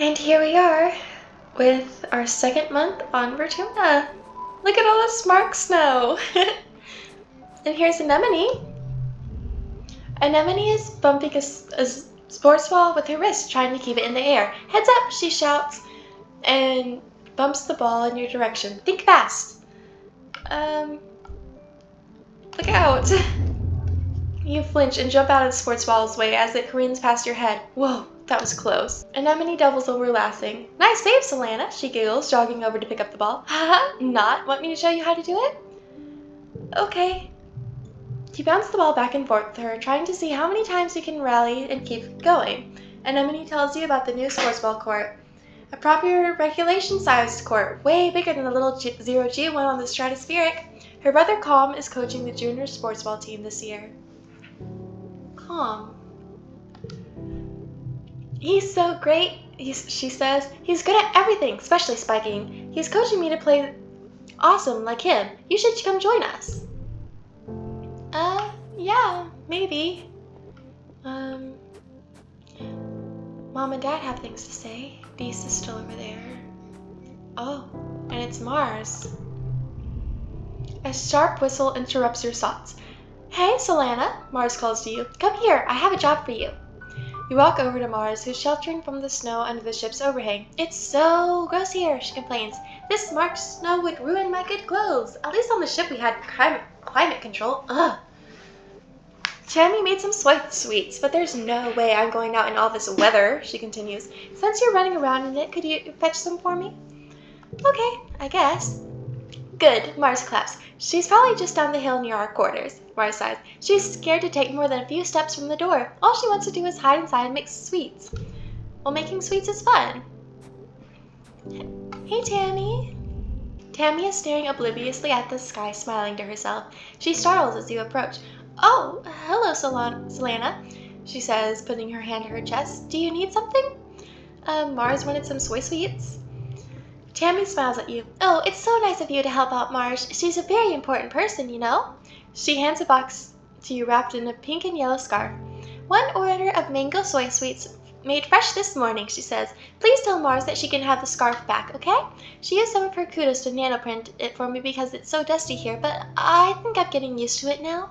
And here we are with our second month on Vertumna. Look at all the smart snow. And here's Anemone. Anemone is bumping a sports ball with her wrist, trying to keep it in the air. Heads up, she shouts, and bumps the ball in your direction. Think fast. Look out. You flinch and jump out of the sports ball's way as it careens past your head. Whoa, that was close. Anemone doubles over laughing. Nice save, Solanna, she giggles, jogging over to pick up the ball. Haha, not? Want me to show you how to do it? Okay. You bounce the ball back and forth with her, trying to see how many times you can rally and keep going. Anemone tells you about the new sports ball court. A proper regulation-sized court, way bigger than the little zero-G one on the stratospheric. Her brother Calm is coaching the junior sports ball team this year. Calm. He's so great, she says. He's good at everything, especially spiking. He's coaching me to play awesome like him. You should come join us. Yeah, maybe. Mom and Dad have things to say. Beast is still over there. Oh, and it's Mars. A sharp whistle interrupts your thoughts. Hey, Solanna, Mars calls to you. Come here, I have a job for you. You walk over to Mars, who's sheltering from the snow under the ship's overhang. It's so gross here, she complains. This March snow would ruin my good clothes. At least on the ship we had climate control. Ugh. Tammy made some sweets, but there's no way I'm going out in all this weather, she continues. Since you're running around in it, could you fetch some for me? Okay, I guess. Good, Mars claps. She's probably just down the hill near our quarters, Mars sighs. She's scared to take more than a few steps from the door. All she wants to do is hide inside and make sweets. Well, making sweets is fun. Hey, Tammy. Tammy is staring obliviously at the sky, smiling to herself. She startles as you approach. Oh, hello, Solanna, she says, putting her hand to her chest. Do you need something? Mars wanted some soy sweets. Tammy smiles at you. Oh, it's so nice of you to help out Marge. She's a very important person, you know. She hands a box to you wrapped in a pink and yellow scarf. One order of mango soy sweets made fresh this morning, she says. Please tell Mars that she can have the scarf back, okay? She used some of her kudos to nanoprint it for me because it's so dusty here, but I think I'm getting used to it now.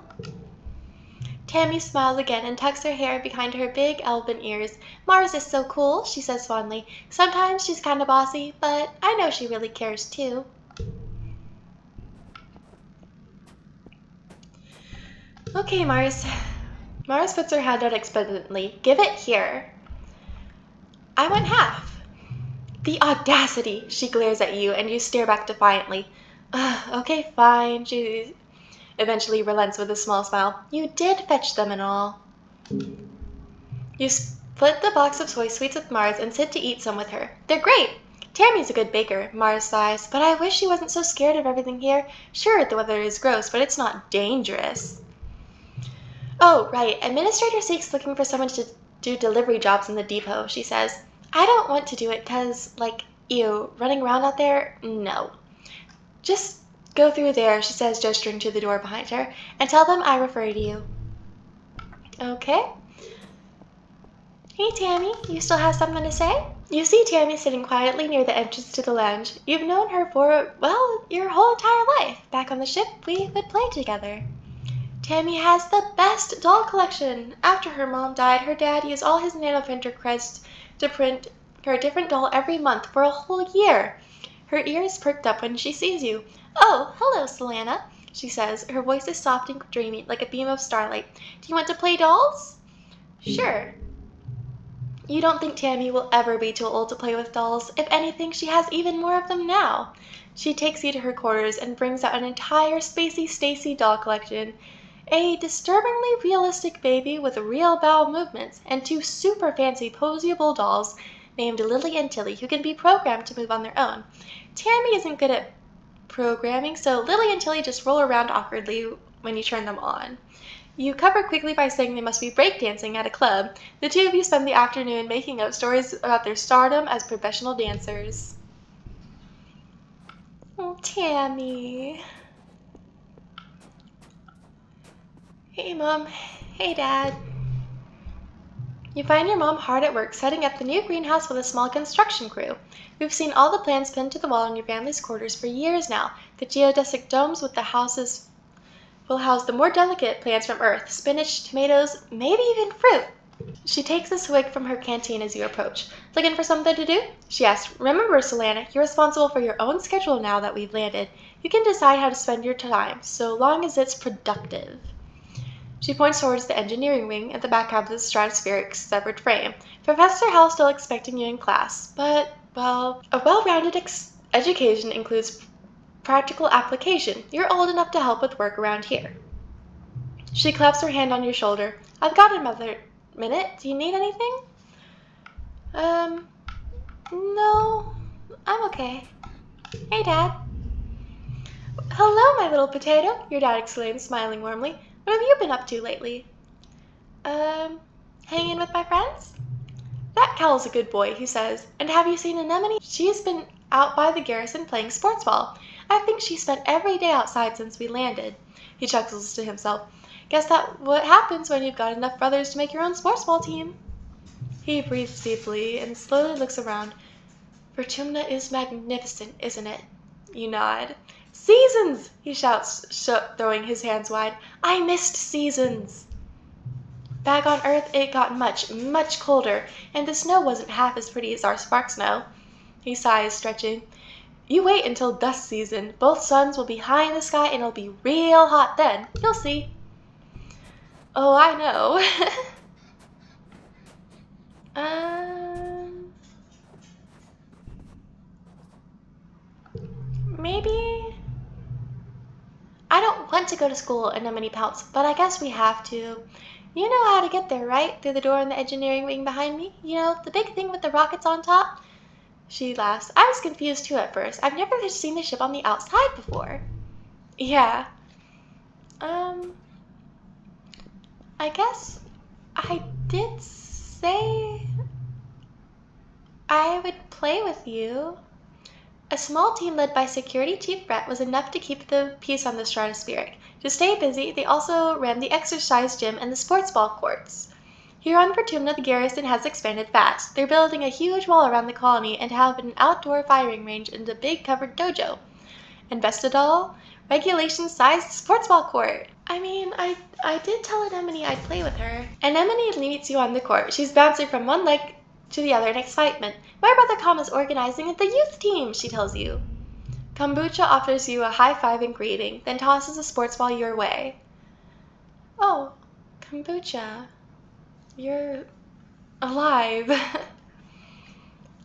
Tammy smiles again and tucks her hair behind her big elven ears. Mars is so cool, she says fondly. Sometimes she's kind of bossy, but I know she really cares too. Okay, Mars. Mars puts her hand out expectantly. Give it here. I want half. The audacity, she glares at you, and you stare back defiantly. Okay, fine, she eventually relents with a small smile. You did fetch them and all. You split the box of soy sweets with Mars and sit to eat some with her. They're great. Tammy's a good baker, Mars sighs, but I wish she wasn't so scared of everything here. Sure, the weather is gross, but it's not dangerous. Oh, right. Administrator Seek's looking for someone to do delivery jobs in the depot, she says. I don't want to do it because, ew, running around out there? No. Just go through there, she says, gesturing to the door behind her, and tell them I refer to you. Okay. Hey, Tammy, you still have something to say? You see Tammy sitting quietly near the entrance to the lounge. You've known her for, well, your whole entire life. Back on the ship, we would play together. Tammy has the best doll collection. After her mom died, her dad used all his nanoprinter creds to print her a different doll every month for a whole year. Her ears perked up when she sees you. Oh, hello, Solanna, she says. Her voice is soft and dreamy, like a beam of starlight. Do you want to play dolls? Sure. You don't think Tammy will ever be too old to play with dolls. If anything, she has even more of them now. She takes you to her quarters and brings out an entire Spacey Stacy doll collection. A disturbingly realistic baby with real bowel movements, and two super fancy poseable dolls named Lily and Tilly who can be programmed to move on their own. Tammy isn't good at programming, so Lily and Tilly just roll around awkwardly when you turn them on. You cover quickly by saying they must be breakdancing at a club. The two of you spend the afternoon making up stories about their stardom as professional dancers. Oh, Tammy. Hey, Mom. Hey, Dad. You find your mom hard at work setting up the new greenhouse with a small construction crew. We've seen all the plans pinned to the wall in your family's quarters for years now. The geodesic domes with the houses will house the more delicate plants from Earth, spinach, tomatoes, maybe even fruit. She takes a swig from her canteen as you approach. Looking for something to do? She asks. Remember, Solanna, you're responsible for your own schedule now that we've landed. You can decide how to spend your time, so long as it's productive. She points towards the engineering wing at the back half of the stratospheric severed frame. Professor Hell's still expecting you in class, but, well, a well-rounded education includes practical application. You're old enough to help with work around here. She claps her hand on your shoulder. I've got another minute. Do you need anything? No. I'm okay. Hey, Dad. Hello, my little potato, your dad exclaims, smiling warmly. What have you been up to lately? Hanging with my friends? That Cal's a good boy, he says. And have you seen Anemone? She's been out by the garrison playing sports ball. I think she spent every day outside since we landed. He chuckles to himself. Guess that's what happens when you've got enough brothers to make your own sports ball team. He breathes deeply and slowly looks around. Vertumna is magnificent, isn't it? You nod. Seasons! He shouts, throwing his hands wide. I missed seasons! Back on Earth, it got much, much colder, and the snow wasn't half as pretty as our spark snow. He sighs, stretching. You wait until dust season. Both suns will be high in the sky, and it'll be real hot then. You'll see. Oh, I know. Maybe... I don't want to go to school, Anemone pouts, but I guess we have to. You know how to get there, right? Through the door in the engineering wing behind me? You know, the big thing with the rockets on top? She laughs. I was confused too at first. I've never seen the ship on the outside before. Yeah. I guess I did say I would play with you. A small team led by Security Chief Brett was enough to keep the peace on the stratospheric. To stay busy, they also ran the exercise gym and the sports ball courts. Here on Vertumna, the garrison has expanded fast. They're building a huge wall around the colony and have an outdoor firing range and a big covered dojo. And best of all, regulation-sized sports ball court. I mean, I did tell Anemone I'd play with her. Anemone meets you on the court. She's bouncing from one leg to the other in excitement. My brother Tom is organizing the youth team, she tells you. Kombucha offers you a high five and greeting, then tosses a sports ball your way. Oh, Kombucha, you're alive.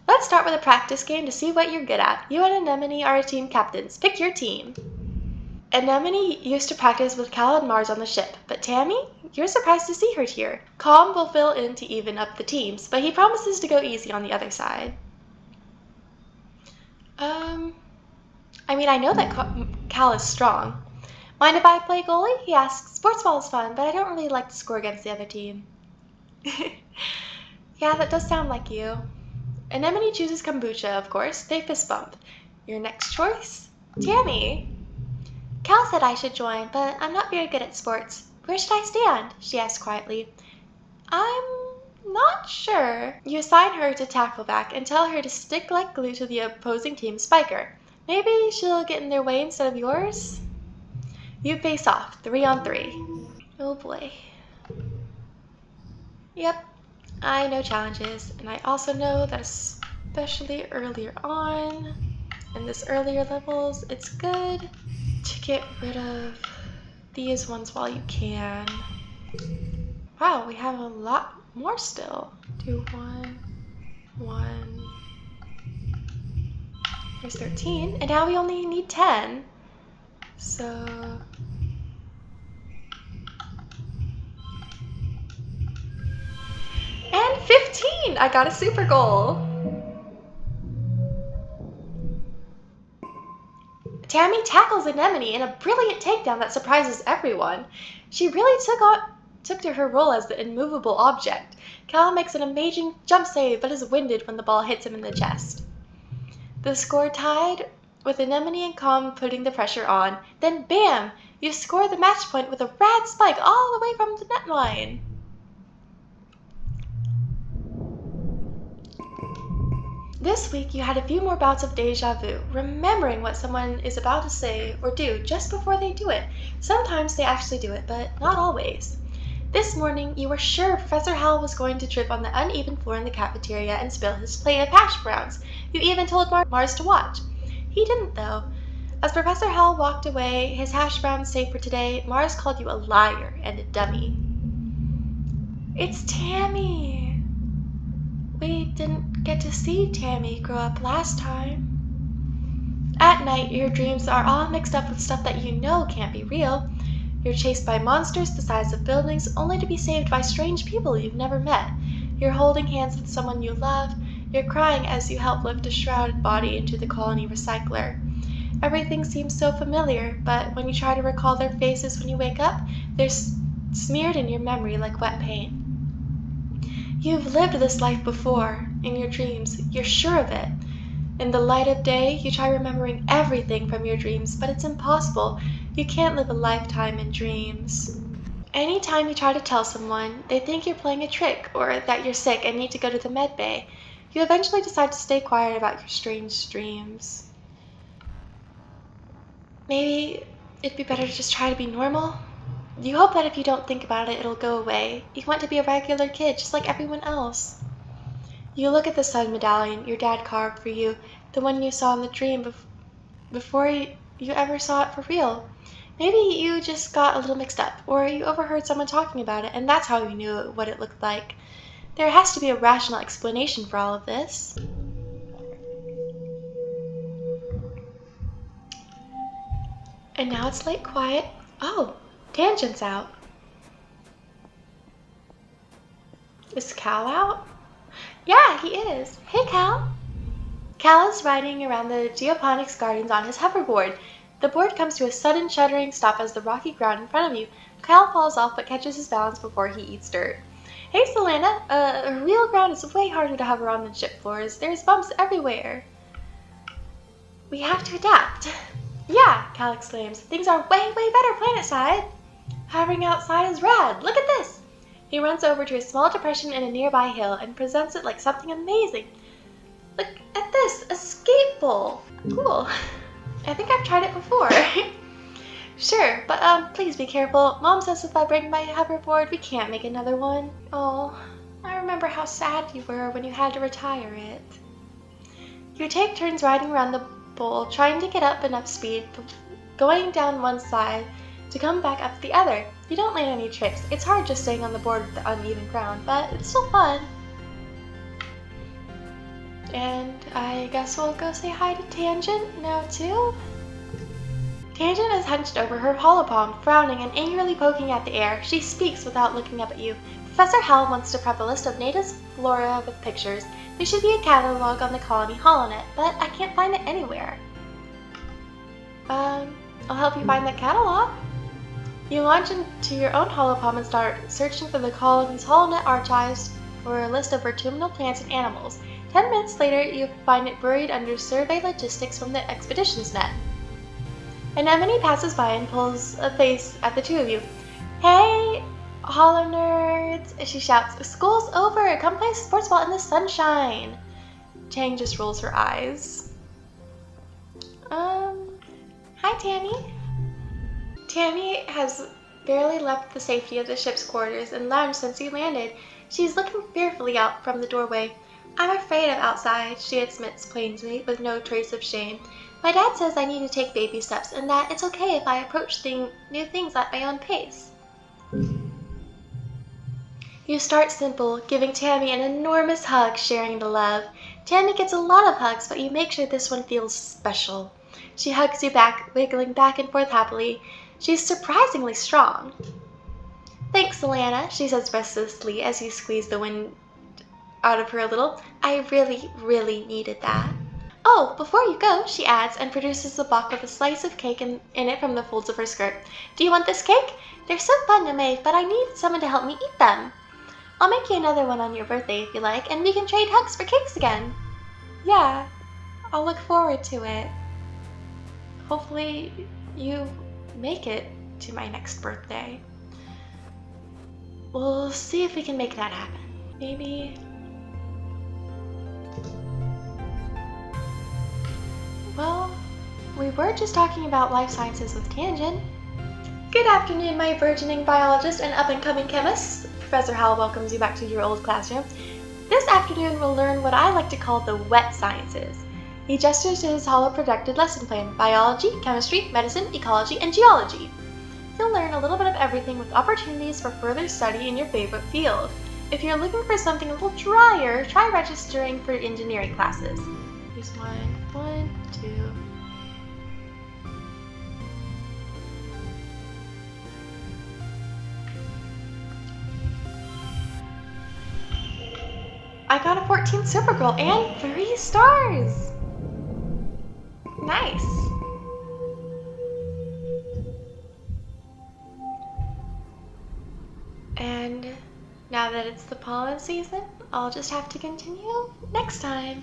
Let's start with a practice game to see what you're good at. You and Anemone are team captains. Pick your team. Anemone used to practice with Cal and Mars on the ship, but Tammy? You're surprised to see her here. Calm will fill in to even up the teams, but he promises to go easy on the other side. I know that Cal is strong. Mind if I play goalie? He asks. Sports ball is fun, but I don't really like to score against the other team. Yeah, that does sound like you. Anemone chooses Kombucha, of course. They fist bump. Your next choice? Tammy. Cal said I should join, but I'm not very good at sports. Where should I stand? She asked quietly. I'm not sure. You assign her to tackleback and tell her to stick like glue to the opposing team's spiker. Maybe she'll get in their way instead of yours? You face off, 3-on-3. Oh boy. Yep, I know challenges, and I also know that especially earlier on, in this earlier levels, it's good to get rid of these ones while you can. Wow, we have a lot more still. Do 1, 1. There's 13, and now we only need 10. So... And 15! I got a super goal! Tammy tackles Anemone in a brilliant takedown that surprises everyone. She really took to her role as the immovable object. Cal makes an amazing jump save, but is winded when the ball hits him in the chest. The score tied, with Anemone and Calm putting the pressure on. Then bam! You score the match point with a rad spike all the way from the net line. This week you had a few more bouts of deja vu, remembering what someone is about to say or do just before they do it. Sometimes they actually do it, but not always. This morning you were sure Professor Howell was going to trip on the uneven floor in the cafeteria and spill his plate of hash browns. You even told Mars to watch. He didn't, though. As Professor Howell walked away, his hash browns safe for today, Mars called you a liar and a dummy. It's Tammy. We didn't get to see Tammy grow up last time. At night, your dreams are all mixed up with stuff that you know can't be real. You're chased by monsters the size of buildings, only to be saved by strange people you've never met. You're holding hands with someone you love. You're crying as you help lift a shrouded body into the colony recycler. Everything seems so familiar, but when you try to recall their faces when you wake up, they're smeared in your memory like wet paint. You've lived this life before, in your dreams. You're sure of it. In the light of day, you try remembering everything from your dreams, but it's impossible. You can't live a lifetime in dreams. Anytime you try to tell someone, they think you're playing a trick or that you're sick and need to go to the med bay. You eventually decide to stay quiet about your strange dreams. Maybe it'd be better to just try to be normal? You hope that if you don't think about it, it'll go away. You want to be a regular kid, just like everyone else. You look at the sun medallion your dad carved for you, the one you saw in the dream before you ever saw it for real. Maybe you just got a little mixed up, or you overheard someone talking about it, and that's how you knew what it looked like. There has to be a rational explanation for all of this. And now it's late quiet. Oh, Tangent's out. Is Cal out? Yeah, he is. Hey, Cal. Cal is riding around the geoponics gardens on his hoverboard. The board comes to a sudden shuddering stop as the rocky ground in front of you. Cal falls off but catches his balance before he eats dirt. Hey, Solanna. Real ground is way harder to hover on than ship floors. There's bumps everywhere. We have to adapt. Yeah, Cal exclaims. Things are way better planet-side. Hovering outside is rad. Look at this. He runs over to a small depression in a nearby hill and presents it like something amazing. Look at this, a skate bowl. Cool. I think I've tried it before. Sure, but please be careful. Mom says if I bring my hoverboard, we can't make another one. Oh, I remember how sad you were when you had to retire it. You take turns riding around the bowl, trying to get up enough speed, going down one side to come back up the other. You don't land any tricks. It's hard just staying on the board with the uneven ground, but it's still fun. And I guess we'll go say hi to Tangent now too? Tangent is hunched over her holopalm, frowning and angrily poking at the air. She speaks without looking up at you. Professor Howell wants to prep a list of native flora with pictures. There should be a catalog on the colony holonet, but I can't find it anywhere. I'll help you find that catalog. You launch into your own holopalm and start searching for the colony's holonet archives for a list of Vertumna plants and animals. 10 minutes later, you find it buried under survey logistics from the expeditions net. An anemone passes by and pulls a face at the two of you. Hey, holo nerds, she shouts. School's over. Come play sports ball in the sunshine. Chang just rolls her eyes. Hi, Tammy. Tammy has barely left the safety of the ship's quarters and lounge since you landed. She's looking fearfully out from the doorway. I'm afraid of outside, she admits plainly, with no trace of shame. My dad says I need to take baby steps and that it's okay if I approach new things at my own pace. You start simple, giving Tammy an enormous hug, sharing the love. Tammy gets a lot of hugs, but you make sure this one feels special. She hugs you back, wiggling back and forth happily. She's surprisingly strong. Thanks, Solanna, she says restlessly as you squeeze the wind out of her a little. I really needed that. Oh, before you go, she adds, and produces a box with a slice of cake in it from the folds of her skirt. Do you want this cake? They're so fun to make, but I need someone to help me eat them. I'll make you another one on your birthday if you like, and we can trade hugs for cakes again. Yeah, I'll look forward to it. Hopefully you make it to my next birthday. We'll see if we can make that happen. Maybe were just talking about life sciences with Tangent. Good afternoon, my burgeoning biologists and up-and-coming chemists. Professor Howell welcomes you back to your old classroom. This afternoon we'll learn what I like to call the wet sciences. He gestures to his hollow-projected lesson plan: biology, chemistry, medicine, ecology, and geology. You'll learn a little bit of everything with opportunities for further study in your favorite field. If you're looking for something a little drier, try registering for engineering classes. Here's one, two. I got a 14 Supergirl and 3 stars! Nice! And now that it's the pollen season, I'll just have to continue next time.